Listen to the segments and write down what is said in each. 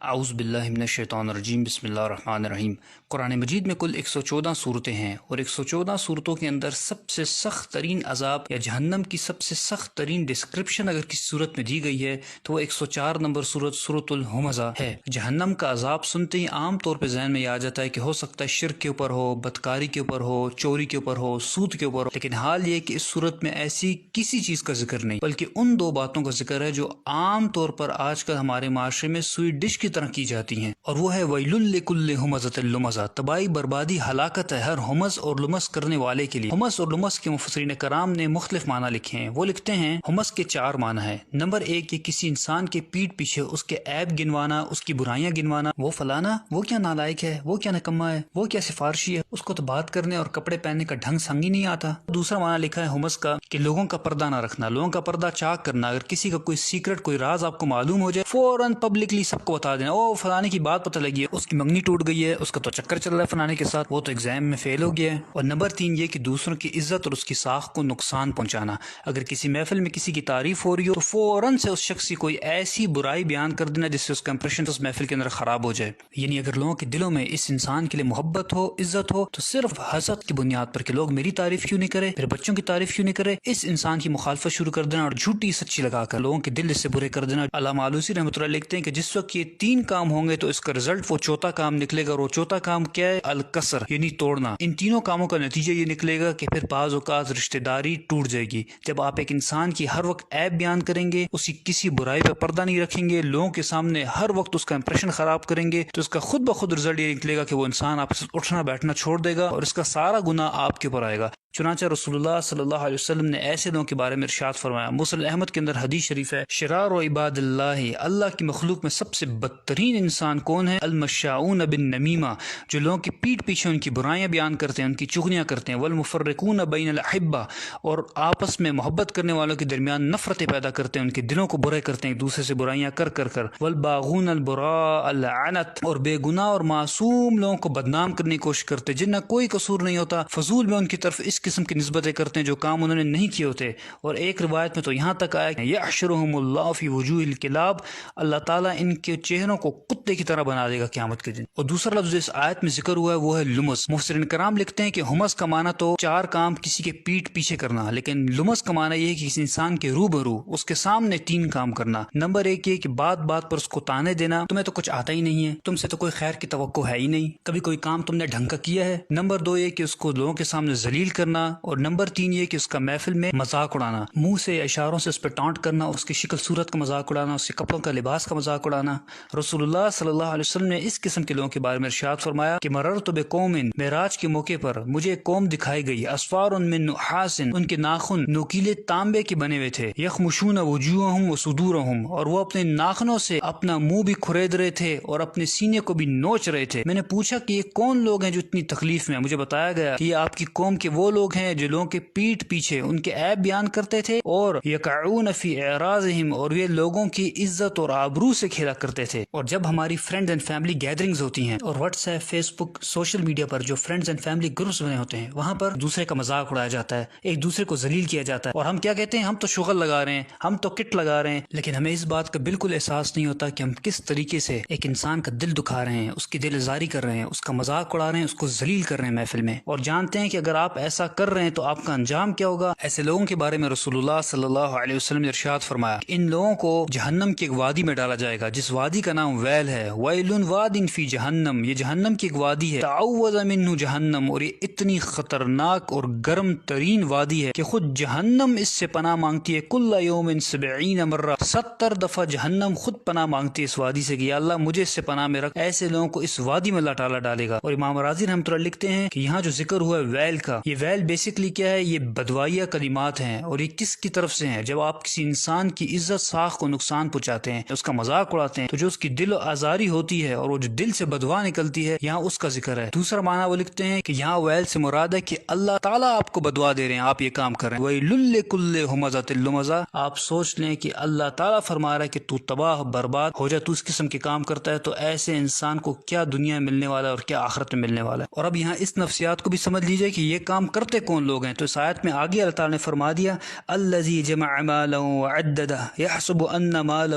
اعوذ باللہ من الشیطان الرجیم بسم اللہ الرحمن الرحیم۔ قرآن مجید میں کل 114 صورتیں ہیں اور 114 صورتوں کے اندر سب سے سخت ترین عذاب یا جہنم کی سب سے سخت ترین ڈسکرپشن اگر کسی صورت میں دی گئی ہے تو وہ 104 نمبر صورت سورۃ الہمزہ ہے۔ جہنم کا عذاب سنتے ہی عام طور پہ ذہن میں یہ آ جاتا ہے کہ ہو سکتا ہے شرک کے اوپر ہو، بدکاری کے اوپر ہو، چوری کے اوپر ہو، سود کے اوپر ہو، لیکن حال یہ کہ اس صورت میں ایسی کسی چیز کا ذکر نہیں بلکہ ان دو باتوں کا ذکر ہے جو عام طور پر آج کل ہمارے معاشرے میں سویٹ ڈش کی طرح کی جاتی ہیں، اور وہ ہے ویل لکل ہمزۃ لمزہ، تباہی بربادی ہلاکت ہے ہر ہمز اور لمز کرنے والے کے لیے۔ ہمز اور لمز کے مفسرین کرام نے مختلف معنی لکھے ہیں۔ وہ لکھتے ہیں ہمز کے 4 معنی ہیں۔ نمبر 1 یہ کسی انسان کے پیٹ پیچھے اس کے عیب گنوانا، اس کی برائیاں گنوانا، وہ فلانا وہ کیا نالائق ہے، وہ کیا نکما ہے، وہ کیا سفارشی ہے، اس کو تو بات کرنے اور کپڑے پہننے کا ڈھنگ سنگ ہی نہیں آتا۔ دوسرا معنی لکھا ہے ہمز کا کہ لوگوں کا پردہ نہ رکھنا، لوگوں کا پردہ چاک کرنا، اگر کسی کا کوئی سیکرٹ کوئی راز آپ کو معلوم ہو جائے فوراً پبلکلی سب کو بتا دینا، او فلانے کی بات پتہ لگی ہے، اس کی منگنی ٹوٹ گئی ہے، اس کا تو چکر چل رہا ہے فلانے کے ساتھ، وہ تو ایگزام میں فیل ہو گیا ہے۔ اور نمبر 3 یہ کہ دوسروں کی عزت اور اس کی ساخت کو نقصان پہنچانا، اگر کسی محفل میں کسی کی تعریف ہو رہی ہو تو فوراً سے اس شخص کی کوئی ایسی برائی بیان کر دینا جس سے اس کا امپریشن اس محفل کے اندر خراب ہو جائے۔ یعنی اگر لوگوں کے دلوں میں اس انسان کے لیے محبت ہو، عزت ہو، تو صرف حسد کی بنیاد پر کہ لوگ میری تعریف کیوں نہیں کرے، میرے بچوں کی تعریف کیوں نہیں کرے، اس انسان کی مخالفت شروع کر دینا اور جھوٹی سچی لگا کر لوگوں کے دل اس سے برے کر دینا۔ علامہ آلوسی رحمۃ اللہ لکھتے ہیں کہ جس وقت یہ 3 کام ہوں گے تو اس کا رزلٹ وہ چوتھا کام نکلے گا، اور وہ چوتھا کام کیا ہے؟ الکسر، یعنی توڑنا۔ ان تینوں کاموں کا نتیجہ یہ نکلے گا کہ پھر بعض اوقات رشتہ داری ٹوٹ جائے گی۔ جب آپ ایک انسان کی ہر وقت عیب بیان کریں گے، اس کی کسی برائی پہ پردہ نہیں رکھیں گے، لوگوں کے سامنے ہر وقت اس کا امپریشن خراب کریں گے، تو اس کا خود بخود رزلٹ یہ نکلے گا کہ وہ انسان آپ سے اٹھنا بیٹھنا چھوڑ دے گا اور اس کا سارا گناہ آپ کے اوپر آئے گا۔ چنانچہ رسول اللہ صلی اللہ علیہ وسلم نے ایسے لوگوں کے بارے میں ارشاد فرمایا، مسلم احمد کے اندر حدیث شریف ہے، شرار و عباد اللہ کی مخلوق میں سب سے بدترین انسان کون ہے؟ المشاؤون بالنمیمہ، جو لوگوں کی پیٹھ پیچھے ان کی برائیاں بیان کرتے ہیں، ان کی چغلیاں کرتے ہیں، والمفرقون بین الاحبہ، اور آپس میں محبت کرنے والوں کے درمیان نفرتیں پیدا کرتے ہیں، ان کے دلوں کو برے کرتے ہیں ایک دوسرے سے برائیاں کر کر، والباغون البراء اللعنت، اور بے گناہ اور معصوم لوگوں کو بدنام کرنے کی کوشش کرتے جن کا کوئی قصور نہیں ہوتا، فضول میں ان کی طرف اس قسم کی نسبتیں کرتے ہیں جو کام انہوں نے نہیں کیے ہوتے۔ اور ایک روایت میں تو یہاں تک آیا کہ یحشرہم اللہ فی وجوہ الکلاب، اللہ تعالیٰ ان کے چہروں کو کتے کی طرح بنا دے گا قیامت کے دن۔ اور دوسرا لفظ اس آیت میں ذکر ہوا ہے وہ ہے لمز۔ مفسرین کرام لکھتے ہیں کہ ہمز کا معنی تو 4 کام کسی کے پیٹھ پیچھے کرنا، لیکن لمز کا معنی یہ ہے کہ کسی انسان کے روبرو اس کے سامنے 3 کام کرنا۔ نمبر 1 یہ کہ بات بات پر اس کو تانے دینا، تمہیں تو کچھ آتا ہی نہیں ہے، تم سے تو کوئی خیر کی توقع ہے ہی نہیں، کبھی کوئی کام تم نے ڈھنگ کا کیا ہے۔ نمبر 2 یہ کہ اس کو لوگوں کے سامنے ذلیل کرنا، اور نمبر 3 یہ کہ اس کا محفل میں مذاق اڑانا، منہ سے اشاروں سے اس پہ ٹانٹ کرنا، اس کی شکل صورت کا مذاق اڑانا، اس کے کپڑوں کا لباس کا مذاق اڑانا۔ رسول اللہ صلی اللہ علیہ وسلم نے اس قسم کے لوگوں کے بارے میں ارشاد فرمایا کہ مررت بقوم، معراج کے موقع پر مجھے ایک قوم دکھائی گئی، اسفار من نحاس، ان کے ناخن نوکیلے تانبے کے بنے ہوئے تھے، یخمشون وجوہہم وصدورہم، اور وہ اپنے ناخنوں سے اپنا منہ بھی کھرید رہے تھے اور اپنے سینے کو بھی نوچ رہے تھے۔ میں نے پوچھا کہ یہ کون لوگ ہیں جو اتنی تکلیف میں ہیں؟ مجھے بتایا گیا کہ یہ آپ کی قوم کے وہ لوگ ہیں جو لوگوں کے پیٹھ پیچھے ان کے عیب بیان کرتے تھے، اور یقعون فی اعراضہم، اور یہ لوگوں کی عزت اور آبرو سے کھیلا کرتے تھے۔ اور جب ہماری فرینڈز اینڈ فیملی گیدرنگز ہوتی ہیں، اور واٹس ایپ، فیس بک، سوشل میڈیا پر جو فرینڈز اینڈ فیملی گروپس بنے ہوتے ہیں، وہاں پر دوسرے کا مذاق اڑایا جاتا ہے، ایک دوسرے کو ذلیل کیا جاتا ہے، اور ہم کیا کہتے ہیں؟ ہم تو شغل لگا رہے ہیں، ہم تو کٹ لگا رہے ہیں، لیکن ہمیں اس بات کا بالکل احساس نہیں ہوتا کہ ہم کس طریقے سے ایک انسان کا دل دکھا رہے ہیں، اس کی دل آزاری کر رہے ہیں، اس کا مذاق اڑا رہے ہیں، اس کو ذلیل کر رہے ہیں محفل میں، اور جانتے ہیں کہ اگر آپ ایسا کر رہے ہیں تو آپ کا انجام کیا ہوگا۔ ایسے لوگوں کے بارے میں رسول اللہ صلی اللہ علیہ وسلم نے ارشاد فرمایا کہ ان لوگوں کو جہنم کی ایک وادی میں ڈالا جائے گا جس وادی کا نام ویل ہے، ویل واد فی جہنم، یہ جہنم کی ایک وادی ہے، تعوذ منہ جہنم، اور یہ اتنی خطرناک اور گرم ترین وادی ہے کہ خود جہنم اس سے پناہ مانگتی ہے، کل یوم 70 مرہ، 70 دفعہ جہنم خود پناہ مانگتی ہے اس وادی سے کہ یا اللہ مجھے اس سے پناہ میں رکھ۔ ایسے لوگوں کو اس وادی میں اللہ تعالیٰ ڈالے گا۔ اور امام راضی رحمۃ اللہ لکھتے ہیں کہ یہاں جو ذکر ہوا ہے ویل کا، یہ ویل بیسکلی کیا ہے؟ یہ بدوائیہ کلمات ہیں، اور یہ کس کی طرف سے ہیں؟ جب آپ کسی انسان کی عزت ساخت کو نقصان پہنچاتے ہیں، اس کا مذاق اڑاتے ہیں، تو جو اس کی دل آزاری ہوتی ہے اور وہ جو دل سے بدوا نکلتی ہے، یہاں اس کا ذکر ہے۔ دوسرا معنی وہ لکھتے ہیں کہ یہاں ویل سے مراد ہے کہ اللہ تعالیٰ آپ کو بدوا دے رہے ہیں، آپ یہ کام کر رہے ہیں، ویل لکل ہمزۃ لمزہ، آپ سوچ لیں کہ اللہ تعالیٰ فرما رہا ہے کہ تو تباہ برباد ہو جائے، تو اس قسم کے کام کرتا ہے، تو ایسے انسان کو کیا دنیا میں ملنے والا ہے اور کیا آخرت میں ملنے والا ہے۔ اور اب یہاں اس نفسیات کو بھی سمجھ لیجئے کہ یہ کام کر اڑتے کون لوگ ہیں؟ تو اس آیت میں آگے اللہ تعالیٰ نے فرما دیا الذی جمع مالا وعددہ یحسب ان مالہ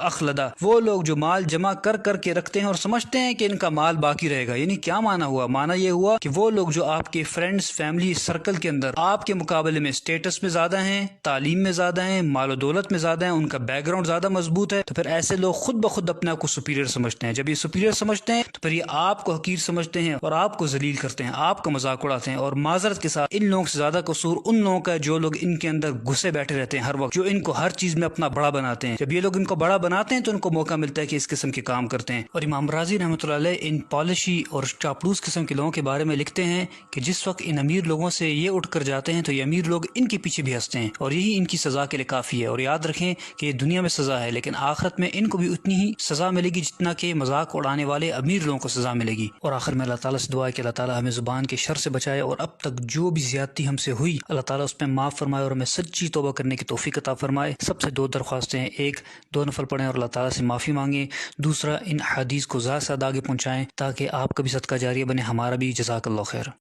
اخلدہ، وہ لوگ جو مال جمع کر کر کے رکھتے ہیں اور سمجھتے ہیں کہ ان کا مال باقی رہے گا۔ یعنی کیا معنی ہوا؟ معنی یہ ہوا کہ وہ لوگ جو آپ کے فرینڈز فیملی سرکل کے اندر آپ کے مقابلے میں اسٹیٹس میں زیادہ ہیں، تعلیم میں زیادہ ہیں، مال و دولت میں زیادہ ہیں، ان کا بیک گراؤنڈ زیادہ مضبوط ہے، تو پھر ایسے لوگ خود بخود اپنے آپ کو سپیریئر سمجھتے ہیں۔ جب یہ سپیریئر سمجھتے ہیں تو پھر یہ آپ کو حقیر سمجھتے ہیں اور آپ کو ذلیل کرتے ہیں، آپ کا مذاق اڑاتے ہیں۔ اور معذرت کے ساتھ ان لوگوں سے زیادہ قصور ان لوگوں کا ہے جو لوگ ان کے اندر گھسے بیٹھے رہتے ہیں ہر وقت، جو ان کو ہر چیز میں اپنا بڑا بناتے ہیں۔ جب یہ لوگ ان کو بڑا بناتے ہیں تو ان کو موقع ملتا ہے کہ اس قسم کے کام کرتے ہیں۔ اور امام رازی رحمۃ اللہ علیہ ان پالشی اور چاپلوس قسم کے لوگوں کے بارے میں لکھتے ہیں کہ جس وقت ان امیر لوگوں سے یہ اٹھ کر جاتے ہیں تو یہ امیر لوگ ان کے پیچھے بھی ہنستے ہیں، اور یہی ان کی سزا کے لیے کافی ہے۔ اور یاد رکھیں کہ یہ دنیا میں سزا ہے، لیکن آخرت میں ان کو بھی اتنی ہی سزا ملے گی جتنا کہ مذاق اڑانے والے امیر لوگوں کو سزا ملے گی۔ اور آخر میں اللہ تعالیٰ سے دعا ہے کہ اللہ تعالیٰ ہمیں زبان کے شر سے بچائے، اور اب تک جو بھی زیادتی ہم سے ہوئی اللہ تعالیٰ اس پہ معاف فرمائے اور ہمیں سچی توبہ کرنے کی توفیق عطا فرمائے۔ سب سے دو درخواستیں ہیں، ایک دو نفل پڑھیں اور اللہ تعالیٰ سے معافی مانگیں، دوسرا ان حدیث کو زیادہ سے زیادہ آگے پہنچائیں تاکہ آپ کا بھی صدقہ جاریہ بنے، ہمارا بھی۔ جزاک اللہ خیر۔